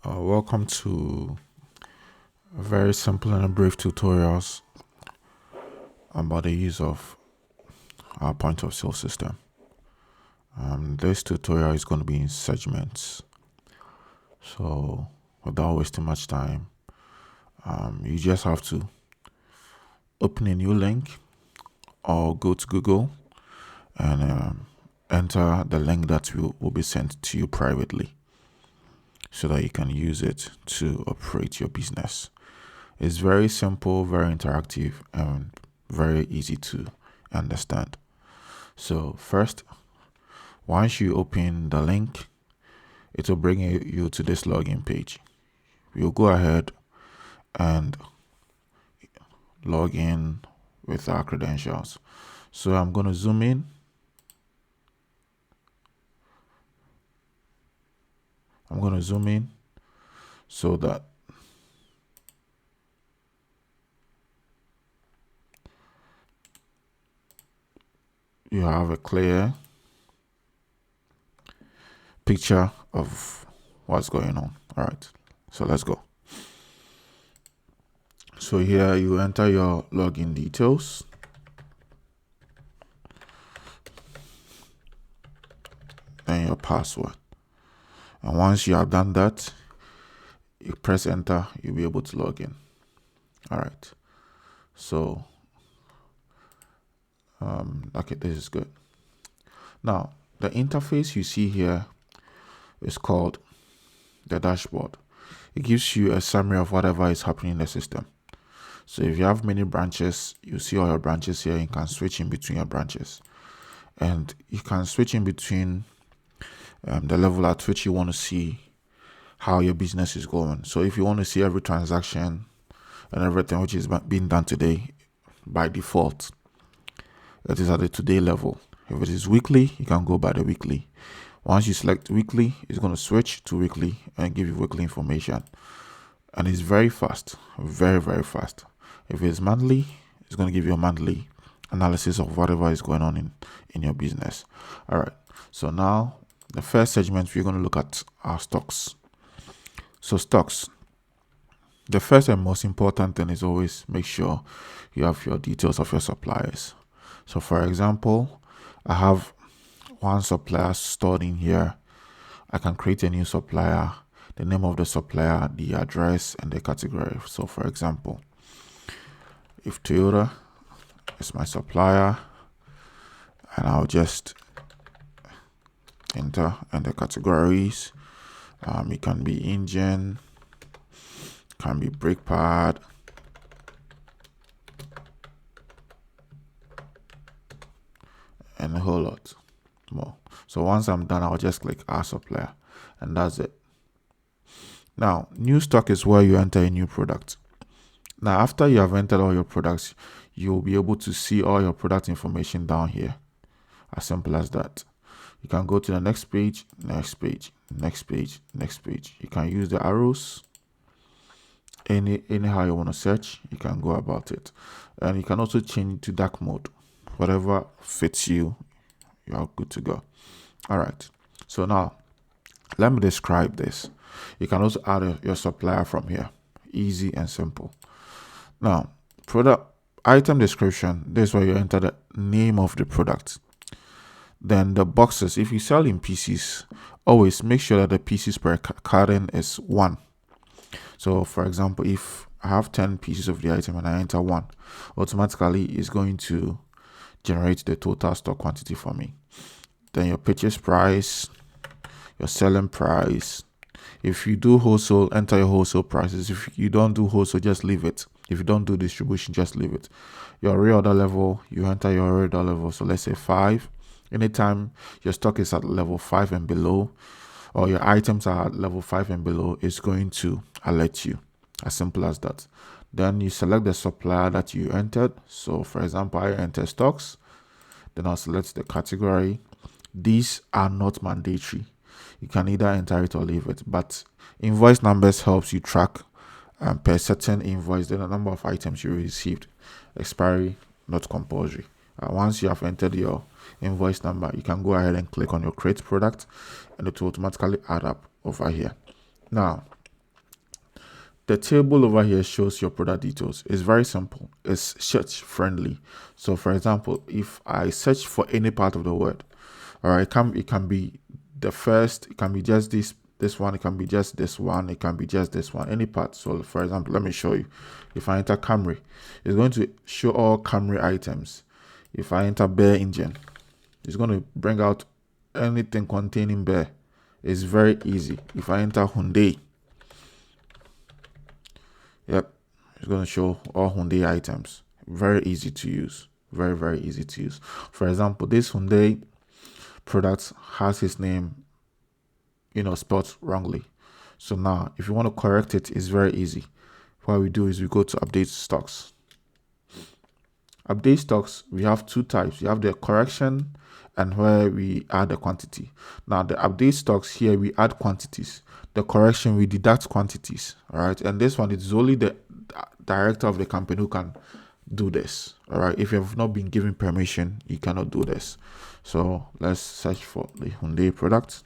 Welcome to very simple and brief tutorials about the use of our point of sale system. This tutorial is going to be in segments, so without wasting much time, you just have to open a new link or go to Google and enter the link that will be sent to you privately so that you can use it to operate your business. It's very simple, very interactive, and very easy to understand. So first, once you open the link, it will bring you to this login page. We'll go ahead and log in with our credentials. So I'm going to zoom in. So that you have a clear picture of what's going on. All right, so let's go. So here you enter your login details. And your password. And once you have done that, you press enter, you'll be able to log in. All right. So, okay, this is good. Now, the interface you see here is called the dashboard. It gives you a summary of whatever is happening in the system. So if you have many branches, you see all your branches here. You can switch in between your branches. And you can switch in between the level at which you want to see how your business is going. So if you want to see every transaction and everything which is being done today, by default, it is at the today level. If it is weekly, you can go by the weekly. Once you select weekly, it's going to switch to weekly and give you weekly information. And it's very fast, very, very fast. If it's monthly, it's going to give you a monthly analysis of whatever is going on in your business. All right. So now the first segment we're going to look at are stocks. So stocks, the first and most important thing is always make sure you have your details of your suppliers. So for example, I have one supplier stored in here. I can create a new supplier, the name of the supplier, the address, and the category. So for example, if Toyota is my supplier, and I'll just enter and the categories. It can be engine, can be brake pad, and a whole lot more. So once I'm done, I'll just click add supplier, and that's it. Now, new stock is where you enter a new product. Now, after you have entered all your products, you'll be able to see all your product information down here. As simple as that. You can go to the next page, next page, next page, next page. You can use the arrows. Anyhow you want to search, you can go about it. And you can also change to dark mode. Whatever fits you, you are good to go. All right. So now, let me describe this. You can also add your supplier from here. Easy and simple. Now, product item description. This is where you enter the name of the product. Then the boxes, if you sell in pieces, always make sure that the pieces per carton is 1. So for example, if I have 10 pieces of the item and I enter 1, automatically it's going to generate the total stock quantity for me. Then your purchase price, your selling price. If you do wholesale, enter your wholesale prices. If you don't do wholesale, just leave it. If you don't do distribution, just leave it. Your reorder level, you enter your reorder level. So let's say 5. Anytime your stock is at level 5 and below, or your items are at level 5 and below, it's going to alert you. As simple as that. Then you select the supplier that you entered. So for example, I enter stocks. Then I'll select the category. These are not mandatory. You can either enter it or leave it. But invoice numbers helps you track per certain invoice the number of items you received. Expiry, not compulsory. Once you have entered your invoice number, you can go ahead and click on your create product, and it will automatically add up over here. Now, the table over here shows your product details. It's very simple. It's search friendly. So for example, if I search for any part of the word, all right, it can be the first, it can be just this one, it can be just this one, it can be just this one, any part. So for example, let me show you. If I enter Camry, it's going to show all Camry items. If I enter Bear engine, it's going to bring out anything containing Bear. It's very easy. If I enter Hyundai, yep, it's going to show all Hyundai items. Very easy to use. Very, very easy to use. For example, this Hyundai product has his name, spelled wrongly. So now, if you want to correct it, it's very easy. What we do is we go to update stocks. Update stocks, we have two types. You have the correction and where we add the quantity. Now, the update stocks here, we add quantities. The correction, we deduct quantities. All right. And this one, it's only the director of the company who can do this. All right. If you have not been given permission, you cannot do this. So let's search for the Hyundai product.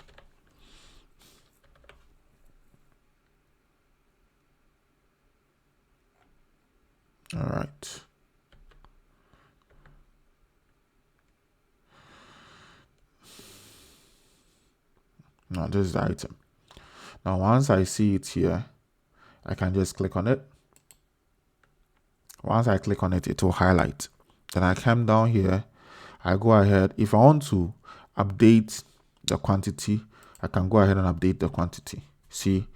All right. Now this is the item. Now once I see it here, I can just click on it. Once I click on it, it will highlight. Then I come down here. I go ahead. If I want to update the quantity, I can go ahead and update the quantity. See,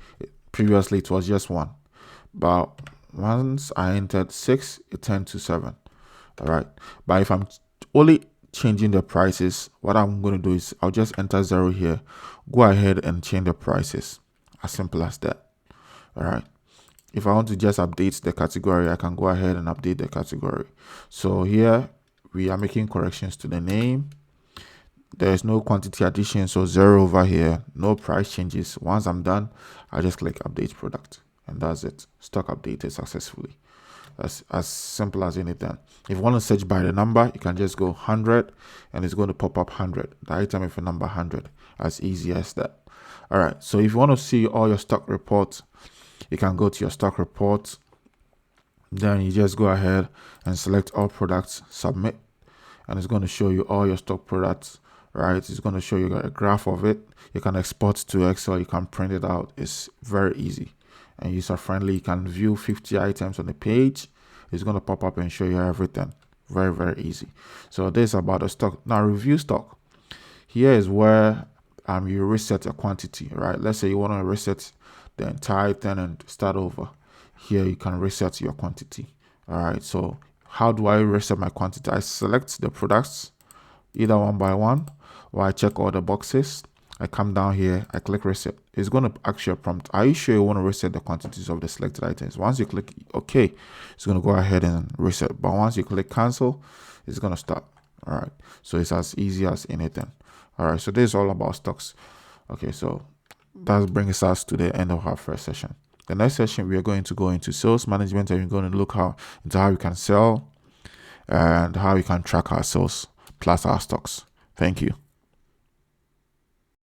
previously it was just 1. But once I entered 6, it turned to 7. All right. But if I'm only changing the prices, what I'm going to do is I'll just enter 0 here. Go ahead and change the prices. As simple as that. All right. If I want to just update the category, I can go ahead and update the category. So here we are making corrections to the name. There is no quantity addition, so 0 over here, no price changes. Once I'm done, I just click update product, and that's it. Stock updated successfully. That's as simple as anything. If you want to search by the number, you can just go 100 and it's going to pop up 100. The item with a number 100. As easy as that. All right. So if you want to see all your stock reports, you can go to your stock reports. Then you just go ahead and select all products, submit, and it's going to show you all your stock products. Right, it's going to show you a graph of it. You can export to Excel, you can print it out. It's very easy and user friendly. You can view 50 items on the page. It's going to pop up and show you everything. Very, very easy. So this is about the stock. Now review stock. Here is where you reset a quantity, right? Let's say you want to reset the entire thing and start over. Here you can reset your quantity. All right, so how do I reset my quantity? I select the products either one by one, or I check all the boxes. I come down here, I click reset. It's going to ask you a prompt. Are you sure you want to reset the quantities of the selected items? Once you click OK, it's going to go ahead and reset. But once you click cancel, it's going to stop. All right. So it's as easy as anything. All right. So this is all about stocks. Okay. So that brings us to the end of our first session. The next session, we are going to go into sales management, and we're going to look into how we can sell and how we can track our sales plus our stocks. Thank you.